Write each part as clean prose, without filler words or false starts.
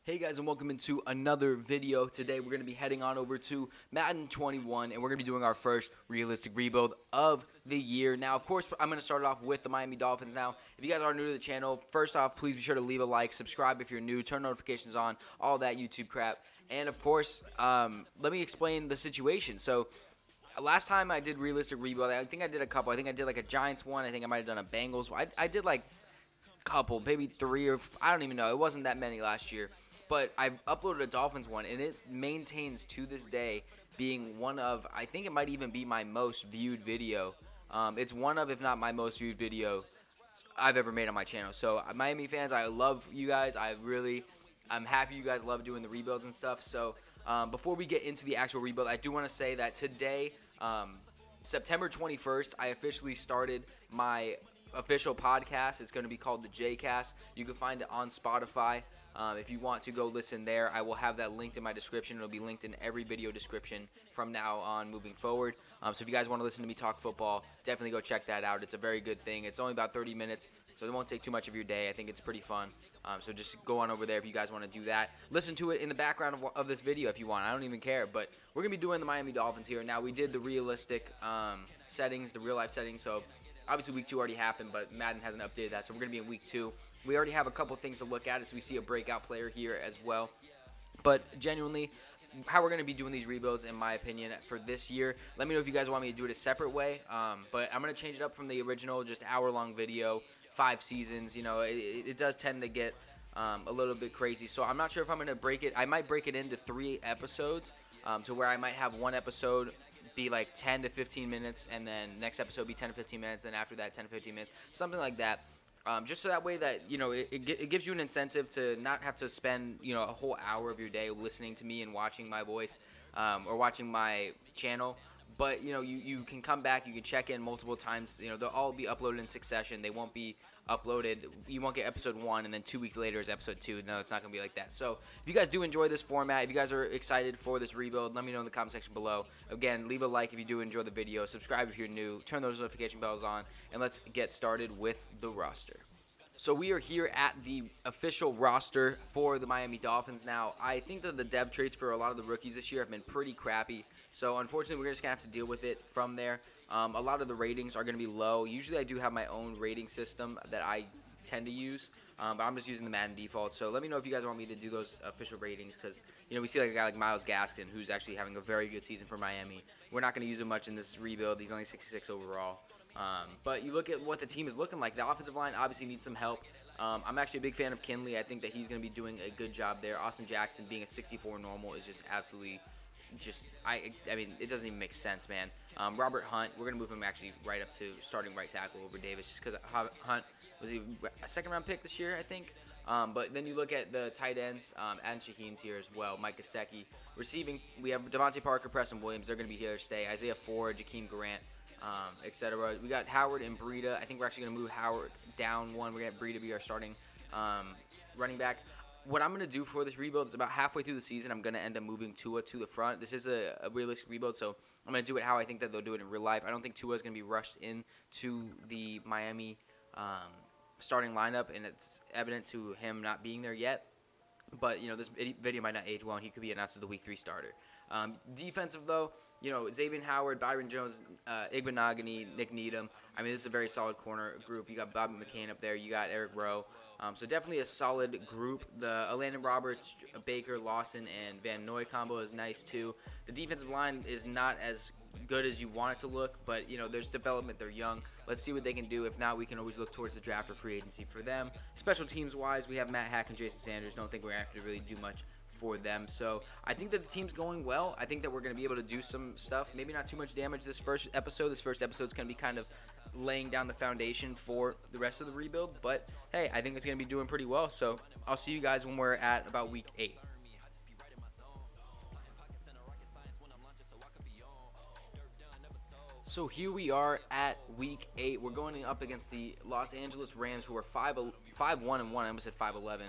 Hey guys, and welcome into another video. Today we're going to be heading on over to Madden 21 and we're going to be doing our first realistic rebuild of the year. Now, of course, I'm going to start it off with the Miami Dolphins. Now, if you guys are new to the channel, first off, please be sure to leave a like, subscribe if you're new, turn notifications on, all that YouTube crap. And of course, let me explain the situation. So, last time I did realistic rebuild, I think I did a couple. I think I did like a Giants one. I think I might have done a Bengals. I did like a couple, maybe three or I don't even know. It wasn't that many last year. But I've uploaded a Dolphins one, and it maintains to this day being one of, I think it might even be my most viewed video. It's one of, if not my most viewed video I've ever made on my channel. So, Miami fans, I love you guys. I'm happy you guys love doing the rebuilds and stuff. So, before we get into the actual rebuild, I do want to say that today, September 21st, I officially started my official podcast. It's going to be called the J-Cast. You can find it on Spotify. If you want to go listen there, I will have that linked in my description. It'll be linked in every video description from now on moving forward. So if you guys want to listen to me talk football, definitely go check that out. It's a very good thing. It's only about 30 minutes, so it won't take too much of your day. I think it's pretty fun. So just go on over there if you guys want to do that. Listen to it in the background of this video if you want. I don't even care. But we're going to be doing the Miami Dolphins here. Now, we did the realistic settings, the real-life settings. So obviously, Week 2 already happened, but Madden hasn't updated that. So we're going to be in Week 2. We already have a couple things to look at as we see a breakout player here as well. But genuinely, how we're going to be doing these rebuilds, in my opinion, for this year, let me know if you guys want me to do it a separate way. But I'm going to change it up from the original, just hour-long video, 5 seasons. You know, it does tend to get a little bit crazy. So I'm not sure if I'm going to break it. I might break it into 3 episodes to where I might have one episode be like 10 to 15 minutes, and then next episode be 10 to 15 minutes, and after that 10 to 15 minutes, something like that. Just so that way that, you know, it gives you an incentive to not have to spend, you know, a whole hour of your day listening to me and watching my voice or watching my channel. But, you know, you can come back, you can check in multiple times. You know, they'll all be uploaded in succession. They won't be uploaded. You won't get episode 1 and then 2 weeks later is episode 2. No, it's not going to be like that. So if you guys do enjoy this format, if you guys are excited for this rebuild, let me know in the comment section below. Again, leave a like if you do enjoy the video. Subscribe if you're new. Turn those notification bells on. And let's get started with the roster. So we are here at the official roster for the Miami Dolphins. Now, I think that the dev traits for a lot of the rookies this year have been pretty crappy. So, unfortunately, we're just going to have to deal with it from there. A lot of the ratings are going to be low. Usually, I do have my own rating system that I tend to use. But I'm just using the Madden default. So, let me know if you guys want me to do those official ratings. Because, you know, we see like a guy like Myles Gaskin, who's actually having a very good season for Miami. We're not going to use him much in this rebuild. He's only 66 overall. But you look at what the team is looking like. The offensive line obviously needs some help. I'm actually a big fan of Kinley. I think that he's going to be doing a good job there. Austin Jackson being a 64 normal is just absolutely I mean, it doesn't even make sense, man. Robert Hunt, we're going to move him actually right up to starting right tackle over Davis just because Hunt was a second-round pick this year, I think. But then you look at the tight ends, Adam Shaheen's here as well, Mike Gesicki. Receiving, we have Devontae Parker, Preston Williams. They're going to be here to stay. Isaiah Ford, Jakeem Grant. Etc. We got Howard and Breida. I think we're actually going to move Howard down one. We're going to have Breida be our starting running back. What I'm going to do for this rebuild is about halfway through the season, I'm going to end up moving Tua to the front. This is a realistic rebuild, so I'm going to do it how I think that they'll do it in real life. I don't think Tua is going to be rushed into the Miami starting lineup, and it's evident to him not being there yet. But, you know, this video might not age well, and he could be announced as the Week 3 starter. Defensive, though, you know, Xavier Howard, Byron Jones, Igbenogany, Nick Needham. I mean, this is a very solid corner group. You got Bobby McCain up there. You got Eric Rowe. So definitely a solid group. The Landon Roberts, Baker, Lawson, and Van Noy combo is nice, too. The defensive line is not as good as you want it to look, but, you know, there's development. They're young. Let's see what they can do. If not, we can always look towards the draft or free agency for them. Special teams-wise, we have Matt Hack and Jason Sanders. Don't think we're going to have to really do much for them. So I think that the team's going well. I think that we're going to be able to do some stuff. Maybe not too much damage this first episode. This first episode is going to be kind of laying down the foundation for the rest of the rebuild. But, hey, I think it's going to be doing pretty well. So I'll see you guys when we're at about Week 8. So here we are at Week 8. We're going up against the Los Angeles Rams, who are 5-1-1. I almost said 5-11.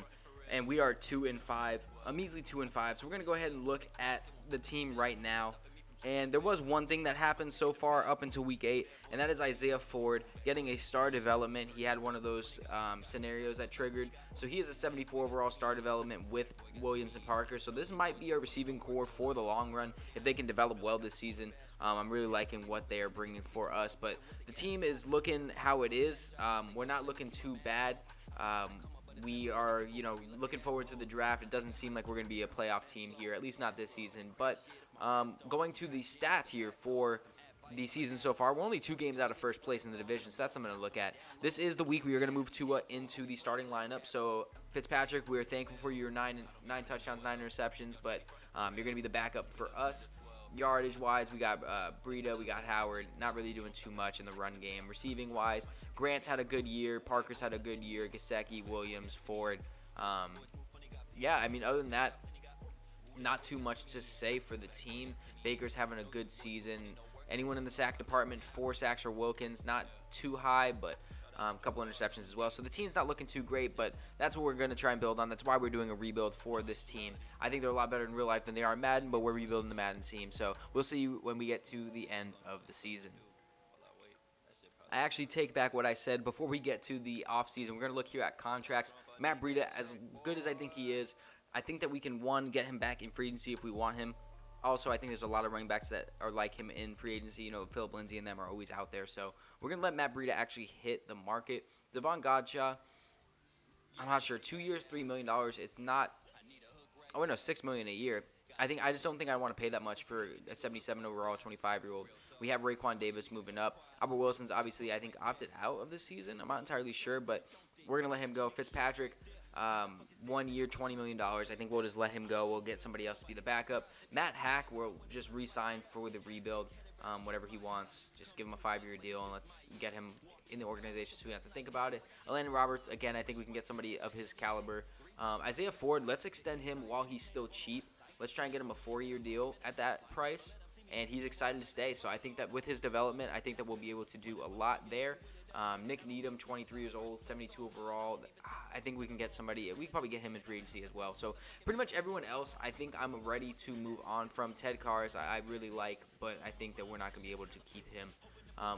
And we are 2-5, a measly 2-5. So we're going to go ahead and look at the team right now. And there was one thing that happened so far up until week 8, and that is Isaiah Ford getting a star development. He had one of those scenarios that triggered. So he is a 74 overall star development with Williams and Parker. So this might be a receiving core for the long run if they can develop well this season. I'm really liking what they are bringing for us. But the team is looking how it is. We're not looking too bad. We are, looking forward to the draft. It doesn't seem like we're going to be a playoff team here, at least not this season. But going to the stats here for the season so far, we're only 2 games out of first place in the division, so that's something to look at. This is the week we are going to move Tua into the starting lineup. So Fitzpatrick, we're thankful for your 9 touchdowns, 9 interceptions, but you're going to be the backup for us. Yardage-wise, we got Breida, we got Howard, not really doing too much in the run game. Receiving-wise, Grant's had a good year, Parker's had a good year, Gesicki, Williams, Ford. Other than that, not too much to say for the team. Baker's having a good season. Anyone in the sack department, 4 sacks for Wilkins, not too high, but a couple interceptions as well. So the team's not looking too great, but that's what we're going to try and build on. That's why we're doing a rebuild for this team. I think they're a lot better in real life than they are in Madden, but we're rebuilding the Madden team. So we'll see when we get to the end of the season. I actually take back what I said before we get to the offseason. We're going to look here at contracts. Matt Breida, as good as I think he is, I think that we can, one, get him back in free agency if we want him. Also, I think there's a lot of running backs that are like him in free agency. Philip Lindsay and them are always out there. So we're going to let Matt Breida actually hit the market. Devon Godchaux, I'm not sure. 2 years, $3 million. It's not – $6 million a year. I just don't think I want to pay that much for a 77 overall 25-year-old. We have Raekwon Davis moving up. Albert Wilson's obviously, I think, opted out of this season. I'm not entirely sure, but we're going to let him go. Fitzpatrick, 1 year, $20 million. I think we'll just let him go. We'll get somebody else to be the backup. Matt Hack will just re-sign for the rebuild, whatever he wants. Just give him a 5-year deal, and let's get him in the organization so we don't have to think about it. Elandon Roberts, again, I think we can get somebody of his caliber. Isaiah Ford, let's extend him while he's still cheap. Let's try and get him a 4-year deal at that price, and he's excited to stay. So I think that with his development, I think that we'll be able to do a lot there. Nick Needham, 23 years old, 72 overall. I think we can get somebody. We can probably get him in free agency as well. So pretty much everyone else, I think I'm ready to move on from. Ted Cars, I really like, but I think that we're not going to be able to keep him.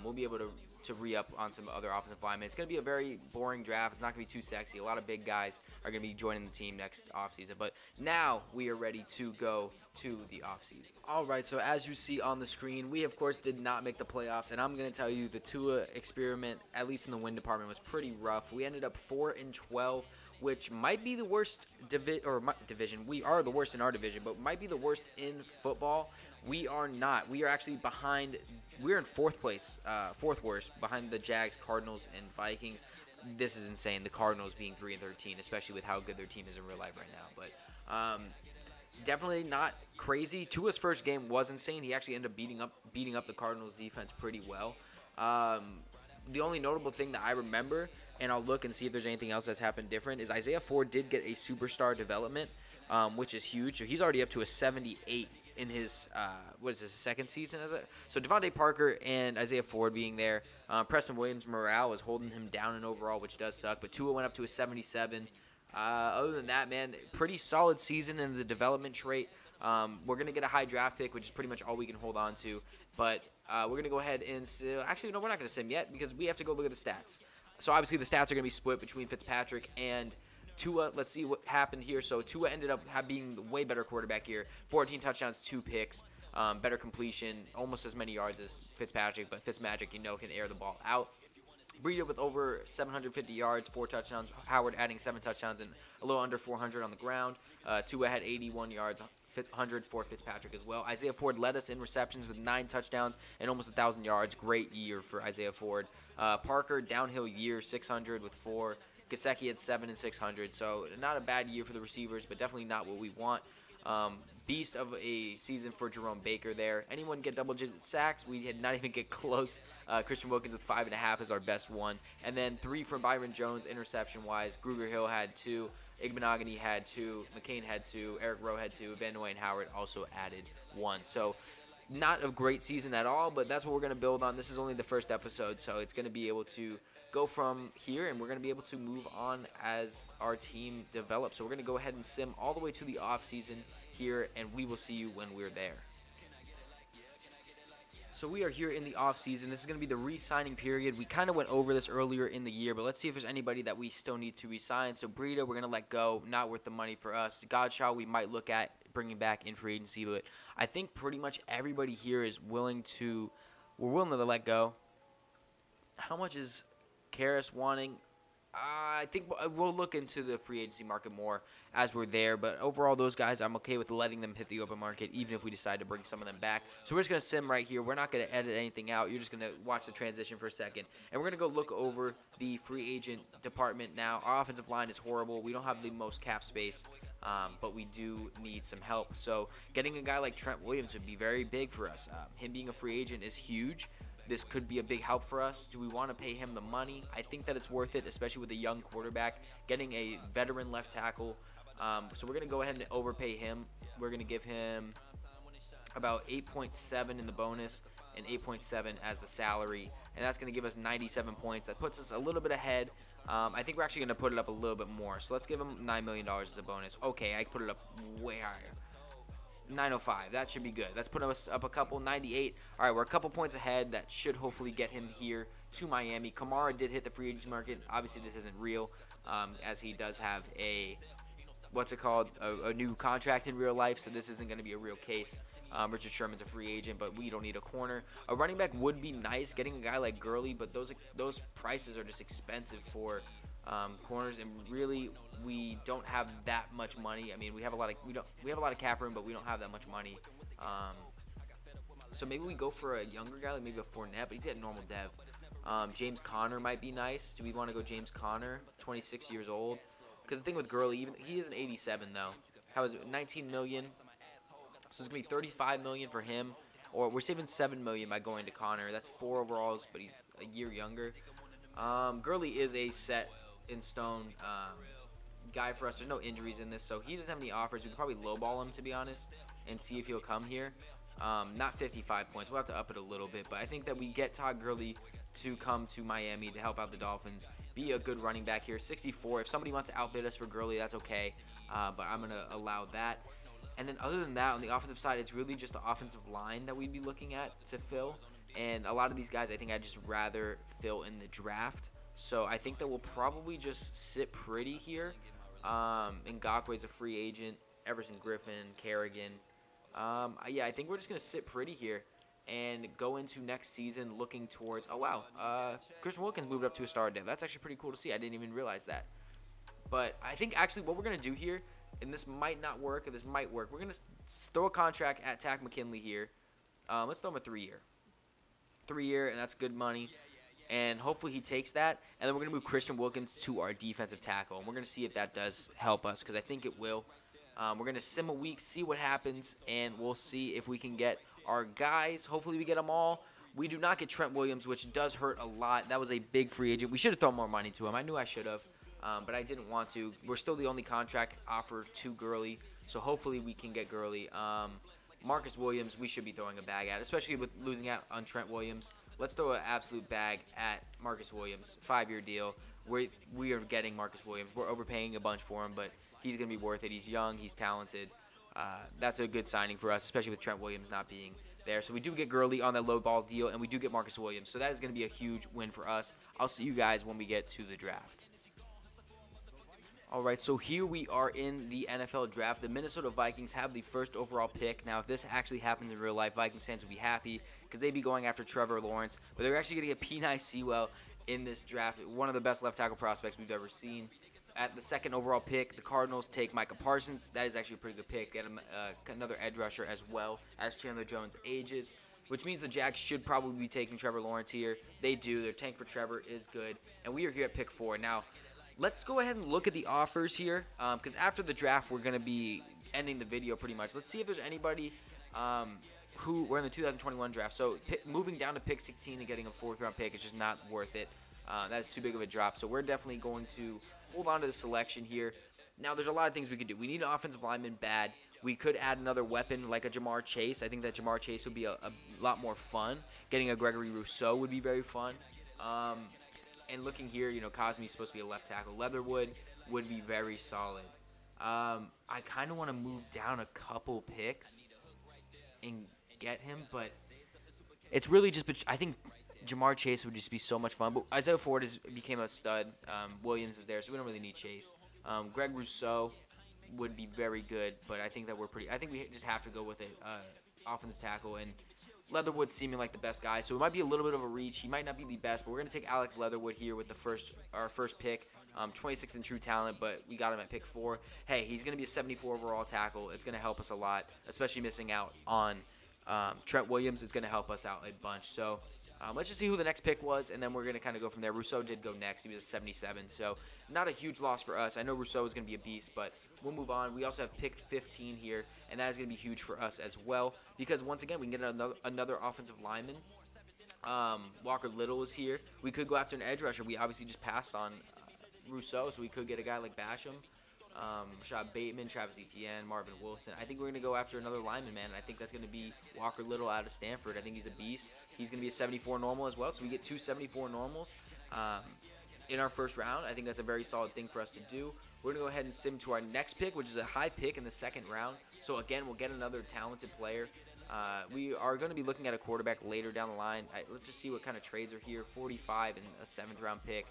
We'll be able to re-up on some other offensive linemen. It's going to be a very boring draft. It's not going to be too sexy. A lot of big guys are going to be joining the team next offseason. But now we are ready to go to the offseason. All right, so as you see on the screen, we, of course, did not make the playoffs. And I'm going to tell you the Tua experiment, at least in the win department, was pretty rough. We ended up 4-12, which might be the worst division. We are the worst in our division, but might be the worst in football. We are not. We are actually behind. We're in 4th place, 4th worst, behind the Jags, Cardinals, and Vikings. This is insane. The Cardinals being 3-13, especially with how good their team is in real life right now. But definitely not crazy. Tua's first game was insane. He actually ended up beating up the Cardinals defense pretty well. The only notable thing that I remember, and I'll look and see if there's anything else that's happened different, is Isaiah Ford did get a superstar development, which is huge. So he's already up to a 78 in his, second season, is it? So Devontae Parker and Isaiah Ford being there. Preston Williams' morale is holding him down in overall, which does suck. But Tua went up to a 77. Other than that, man, pretty solid season in the development trait. We're going to get a high draft pick, which is pretty much all we can hold on to. But we're going to go ahead and actually, no, we're not going to sim yet because we have to go look at the stats. So obviously the stats are going to be split between Fitzpatrick and Tua. Let's see what happened here. So Tua ended up being the way better quarterback here. 14 touchdowns, 2 picks, better completion, almost as many yards as Fitzpatrick. But Fitzmagic, can air the ball out. Breida with over 750 yards, 4 touchdowns. Howard adding 7 touchdowns and a little under 400 on the ground. Tua had 81 yards, 100 for Fitzpatrick as well. Isaiah Ford led us in receptions with 9 touchdowns and almost 1,000 yards. Great year for Isaiah Ford. Parker, downhill year, 600 with 4. Gesicki had 7 and 600. So not a bad year for the receivers, but definitely not what we want. Beast of a season for Jerome Baker there. Anyone get double-digit sacks? We did not even get close. Christian Wilkins with 5.5 is our best one. And then 3 from Byron Jones interception-wise. Grugier-Hill had 2. Igbenogany had 2. McCain had 2. Eric Rowe had 2. Van Noy and Howard also added 1. So not a great season at all, but that's what we're going to build on. This is only the first episode, so it's going to be able to go from here, and we're going to be able to move on as our team develops. So we're going to go ahead and sim all the way to the off season here, and we will see you when we're there. So we are here in the offseason. This is going to be the re-signing period. We kind of went over this earlier in the year, but let's see if there's anybody that we still need to re-sign. So Breida, we're going to let go. Not worth the money for us. Godshaw, we might look at bringing back in free agency, but I think pretty much everybody here is willing to – we're willing to let go. How much is Karras wanting? I think we'll look into the free agency market more as we're there. But overall, those guys, I'm okay with letting them hit the open market, even if we decide to bring some of them back. So we're just going to sim right here. We're not going to edit anything out. You're just going to watch the transition for a second. And we're going to go look over the free agent department now. Our offensive line is horrible. We don't have the most cap space, but we do need some help. So getting a guy like Trent Williams would be very big for us. Him being a free agent is huge. This could be a big help for us. Do we want to pay him the money? I think that it's worth it, especially with a young quarterback. Getting a veteran left tackle. So we're going to go ahead and overpay him. We're going to give him about 8.7 in the bonus and 8.7 as the salary. And that's going to give us 97 points. That puts us a little bit ahead. I think we're actually going to put it up a little bit more. So let's give him $9 million as a bonus. Okay, I put it up way higher. 905. That should be good. That's putting us up a couple. 98. All right, we're a couple points ahead. That should hopefully get him here to Miami. Kamara did hit the free agency market. Obviously, this isn't real, as he does have a a new contract in real life. So this isn't going to be a real case. Richard Sherman's a free agent, but we don't need a corner. A running back would be nice, getting a guy like Gurley, but those prices are just expensive for corners, and really we don't have that much money. I mean, we have a lot of cap room, but we don't have that much money. So maybe we go for a younger guy, like maybe a Fournette, but he's at normal dev. James Conner might be nice. Do we want to go James Conner, 26 years old? Because the thing with Gurley, he is an 87 though. How is it? 19 million. So it's gonna be 35 million for him, or we're saving 7 million by going to Conner. That's 4 overalls, but he's a year younger. Gurley is a set in stone guy for us. There's no injuries in this, so he doesn't have any offers. We could probably lowball him, to be honest, and see if he'll come here. Not 55 points. We'll have to up it a little bit, but I think that we get Todd Gurley to come to Miami to help out the Dolphins. Be a good running back here. 64. If somebody wants to outbid us for Gurley, that's okay, but I'm going to allow that. And then other than that, on the offensive side, it's really just the offensive line that we'd be looking at to fill. And a lot of these guys, I think I'd just rather fill in the draft. So I think that we'll probably just sit pretty here. Ngakoue's a free agent. Everson Griffin, Kerrigan. Yeah, I think we're just going to sit pretty here and go into next season looking towards, oh, wow, Christian Wilkins moved up to a star dev. That's actually pretty cool to see. I didn't even realize that. But I think actually what we're going to do here, and this might not work, or this might work, we're going to throw a contract at Takk McKinley here. Let's throw him a 3-year. 3-year, and that's good money. And hopefully he takes that. And then we're going to move Christian Wilkins to our defensive tackle. And we're going to see if that does help us, because I think it will. We're going to sim a week, see what happens, and we'll see if we can get our guys. Hopefully we get them all. We do not get Trent Williams, which does hurt a lot. That was a big free agent. We should have thrown more money to him. I knew I should have, but I didn't want to. We're still the only contract offer to Gurley, so hopefully we can get Gurley. Marcus Williams, we should be throwing a bag at, especially with losing out on Trent Williams. Let's throw an absolute bag at Marcus Williams. 5-year deal. We are getting Marcus Williams. We're overpaying a bunch for him, but he's going to be worth it. He's young. He's talented. That's a good signing for us, especially with Trent Williams not being there. So we do get Gurley on that low ball deal, and we do get Marcus Williams. So that is going to be a huge win for us. I'll see you guys when we get to the draft. All right, so here we are in the NFL draft. The Minnesota Vikings have the first overall pick. Now, if this actually happens in real life, Vikings fans would be happy because they'd be going after Trevor Lawrence. But they're actually going to get P.N.I. Sewell in this draft, one of the best left tackle prospects we've ever seen. At the second overall pick, the Cardinals take Micah Parsons. That is actually a pretty good pick. They get another edge rusher as well as Chandler Jones ages, which means the Jags should probably be taking Trevor Lawrence here. They do. Their tank for Trevor is good. And we are here at pick 4. Now, let's go ahead and look at the offers here, because after the draft, we're going to be ending the video pretty much. Let's see if there's anybody who we're in the 2021 draft. So moving down to pick 16 and getting a 4th-round pick is just not worth it. That is too big of a drop. So we're definitely going to hold on to the selection here. Now, there's a lot of things we could do. We need an offensive lineman bad. We could add another weapon like a Jamar Chase. I think that Jamar Chase would be a lot more fun. Getting a Gregory Rousseau would be very fun. And looking here, you know, Cosme's supposed to be a left tackle. Leatherwood would be very solid. I kind of want to move down a couple picks and get him, but it's really just, I think Jamar Chase would just be so much fun. But Isaiah Ford became a stud. Williams is there, so we don't really need Chase. Greg Rousseau would be very good, but I think that I think we just have to go with it. Offensive tackle, and Leatherwood's seeming like the best guy, so it might be a little bit of a reach. He might not be the best, but we're going to take Alex Leatherwood here with our first pick. 26 in true talent, but we got him at pick 4. Hey, he's going to be a 74 overall tackle. It's going to help us a lot, especially missing out on Trent Williams. Is going to help us out a bunch. So let's just see who the next pick was, and then we're going to kind of go from there. Rousseau did go next. He was a 77, so not a huge loss for us. I know Rousseau is going to be a beast, but we'll move on. We also have pick 15 here, and that is going to be huge for us as well because, once again, we can get another offensive lineman. Walker Little is here. We could go after an edge rusher. We obviously just passed on Rousseau, so we could get a guy like Basham, Rashad Bateman, Travis Etienne, Marvin Wilson. I think we're going to go after another lineman, man. I think that's going to be Walker Little out of Stanford. I think he's a beast. He's going to be a 74 normal as well, so we get 2 74 normals in our first round. I think that's a very solid thing for us to do. We're going to go ahead and sim to our next pick, which is a high pick in the second round. So, again, we'll get another talented player. We are going to be looking at a quarterback later down the line. Let's just see what kind of trades are here. 45 and a 7th round pick.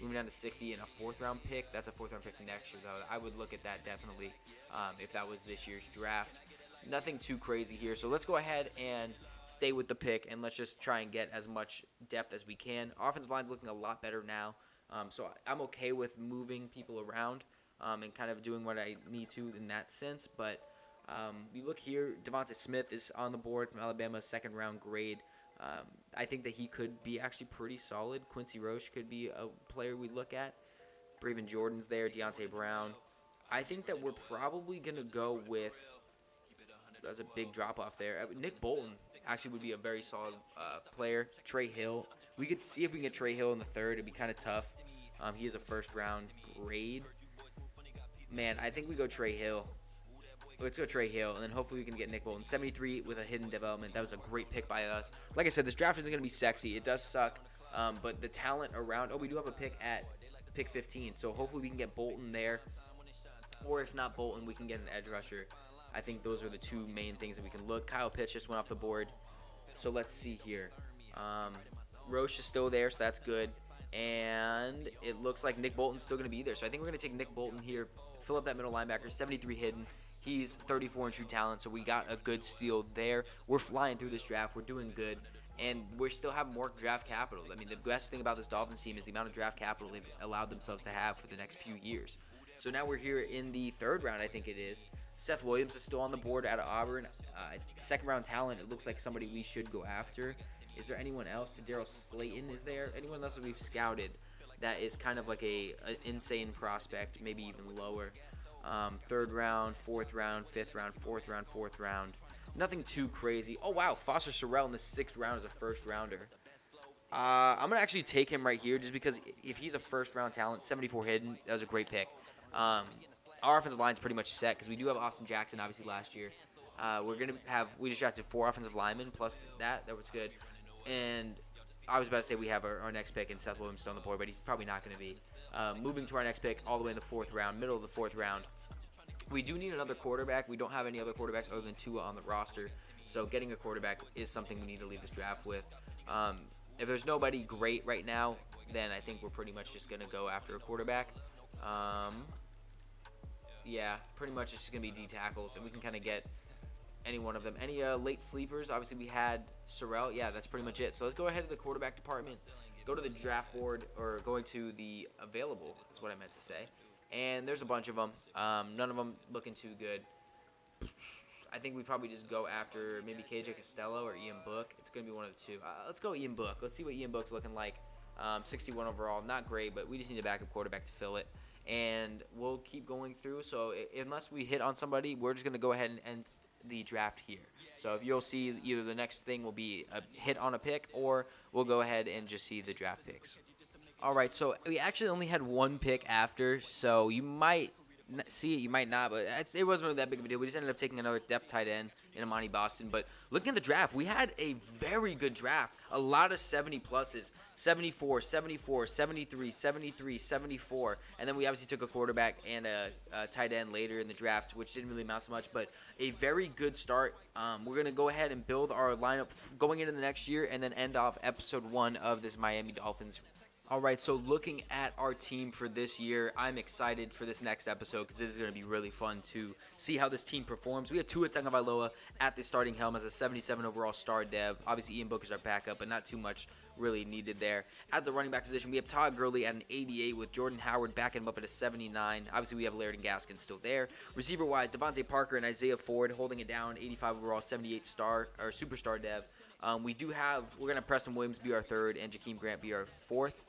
Moving down to 60 and a 4th round pick. That's a 4th round pick next year, though. I would look at that definitely if that was this year's draft. Nothing too crazy here. So let's go ahead and stay with the pick, and let's just try and get as much depth as we can. Offensive line's looking a lot better now. So I'm okay with moving people around and kind of doing what I need to in that sense. But we look here. Devonta Smith is on the board from Alabama, 2nd round grade. I think that he could be actually pretty solid. Quincy Roche could be a player we look at. Brayvon Jordan's there. Deontay Brown. I think that we're probably going to go with, that's a big drop-off there, Nick Bolton actually would be a very solid player. Trey Hill. We could see if we can get Trey Hill in the 3rd. It'd be kind of tough. He is a 1st round grade. Man, I think we go Trey Hill. Let's go Trey Hill, and then hopefully we can get Nick Bolton. 73 with a hidden development. That was a great pick by us. Like I said, this draft isn't going to be sexy. It does suck, but the talent around. Oh, we do have a pick at pick 15, so hopefully we can get Bolton there. Or if not Bolton, we can get an edge rusher. I think those are the 2 main things that we can look. Kyle Pitts just went off the board. So let's see here. Roche is still there, so that's good. And it looks like Nick Bolton's still going to be there. So I think we're going to take Nick Bolton here, fill up that middle linebacker, 73 hidden. He's 34 in true talent, so we got a good steal there. We're flying through this draft. We're doing good, and we still have more draft capital. I mean, the best thing about this Dolphins team is the amount of draft capital they've allowed themselves to have for the next few years. So now we're here in the 3rd round, I think it is. Seth Williams is still on the board out of Auburn. 2nd round talent, it looks like somebody we should go after. Is there anyone else? Daryl Slayton is there? Anyone else that we've scouted that is kind of like an insane prospect, maybe even lower? 3rd round, 4th round, 5th round, 4th round, 4th round. Nothing too crazy. Oh, wow. Foster Sorrell in the 6th round is a 1st rounder. I'm going to actually take him right here just because if he's a 1st round talent, 74 hidden, that was a great pick. Our offensive line is pretty much set because we do have Austin Jackson, obviously, last year. We just drafted 4 offensive linemen plus that was good. And I was about to say we have our next pick and Seth Williams still on the board, but he's probably not going to be. Moving to our next pick all the way in the 4th round, middle of the 4th round. We do need another quarterback. We don't have any other quarterbacks other than Tua on the roster. So getting a quarterback is something we need to leave this draft with. If there's nobody great right now, then I think we're pretty much just going to go after a quarterback. Yeah, pretty much it's just going to be D tackles, and we can kind of get any one of them. Any late sleepers? Obviously, we had Sorrell. Yeah, that's pretty much it. So let's go ahead to the quarterback department. Go to the draft board, or going to the available is what I meant to say. And there's a bunch of them. None of them looking too good. I think we probably just go after maybe KJ Costello or Ian Book. It's going to be one of the 2. Let's go Ian Book. Let's see what Ian Book's looking like. 61 overall. Not great, but we just need a backup quarterback to fill it. And we'll keep going through. So unless we hit on somebody, we're just going to go ahead and end the draft here. So if you'll see either the next thing will be a hit on a pick, or we'll go ahead and just see the draft picks. All right, so we actually only had 1 pick after, so you might see it, you might not, but it wasn't really that big of a deal. We just ended up taking another depth tight end in Amani Boston. But looking at the draft, we had a very good draft. A lot of 70 pluses, 74, 74, 73, 73, 74. And then we obviously took a quarterback and a tight end later in the draft, which didn't really amount to much, but a very good start. We're going to go ahead and build our lineup going into the next year and then end off episode 1 of this Miami Dolphins. All right, so looking at our team for this year, I'm excited for this next episode because this is going to be really fun to see how this team performs. We have Tua Tagovailoa at the starting helm as a 77 overall star dev. Obviously, Ian Booker's our backup, but not too much really needed there. At the running back position, we have Todd Gurley at an 88 with Jordan Howard backing him up at a 79. Obviously, we have Laird and Gaskin still there. Receiver-wise, Devontae Parker and Isaiah Ford holding it down, 85 overall, 78 star or superstar dev. We're going to Preston Williams be our third and Jakeem Grant be our fourth.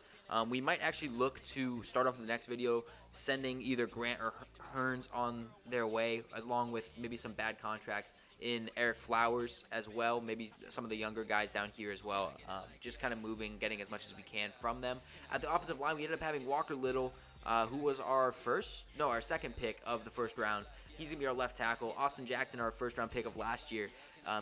We might actually look to start off the next video sending either Grant or Hearns on their way, along with maybe some bad contracts in Eric Flowers as well, maybe some of the younger guys down here as well, just kind of moving, getting as much as we can from them. At the offensive line, we ended up having Walker Little, who was our second pick of the first round. He's going to be our left tackle. Austin Jackson, our first-round pick of last year,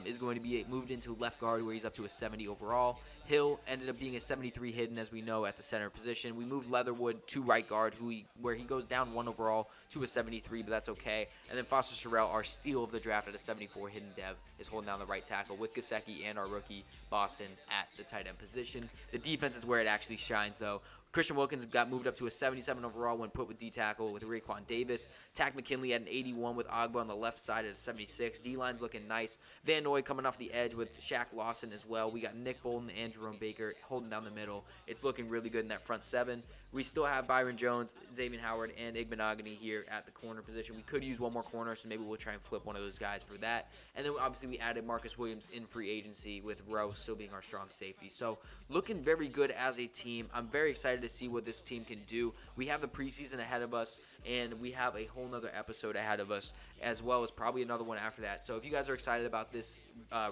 is going to be moved into left guard where he's up to a 70 overall. Hill ended up being a 73 hidden, as we know, at the center position. We moved Leatherwood to right guard, where he goes down 1 overall to a 73, but that's okay. And then Foster Sorrell, our steal of the draft at a 74 hidden dev, is holding down the right tackle with Gesicki and our rookie Boston at the tight end position. The defense is where it actually shines, though. Christian Wilkins got moved up to a 77 overall when put with D-tackle with Raekwon Davis. Tack McKinley at an 81 with Ogba on the left side at a 76. D-line's looking nice. Van Noy coming off the edge with Shaq Lawson as well. We got Nick Bolton and Jerome Baker holding down the middle. It's looking really good in that front seven. We still have Byron Jones, Xavier Howard, and Igbenogany here at the corner position. We could use one more corner, so maybe we'll try and flip one of those guys for that. And then obviously we added Marcus Williams in free agency with Rowe still being our strong safety. So looking very good as a team. I'm very excited to see what this team can do. We have the preseason ahead of us, and we have a whole nother episode ahead of us, as well as probably another one after that. So if you guys are excited about this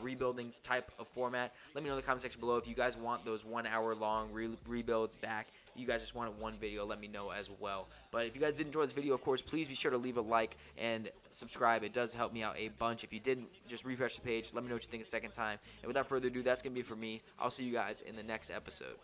rebuilding type of format, let me know in the comment section below. If you guys want those 1 hour long rebuilds back, you guys just wanted one video, let me know as well. But if you guys did enjoy this video, of course, please be sure to leave a like and subscribe. It does help me out a bunch. If you didn't, just refresh the page. Let me know what you think a second time. And without further ado, that's going to be it for me. I'll see you guys in the next episode.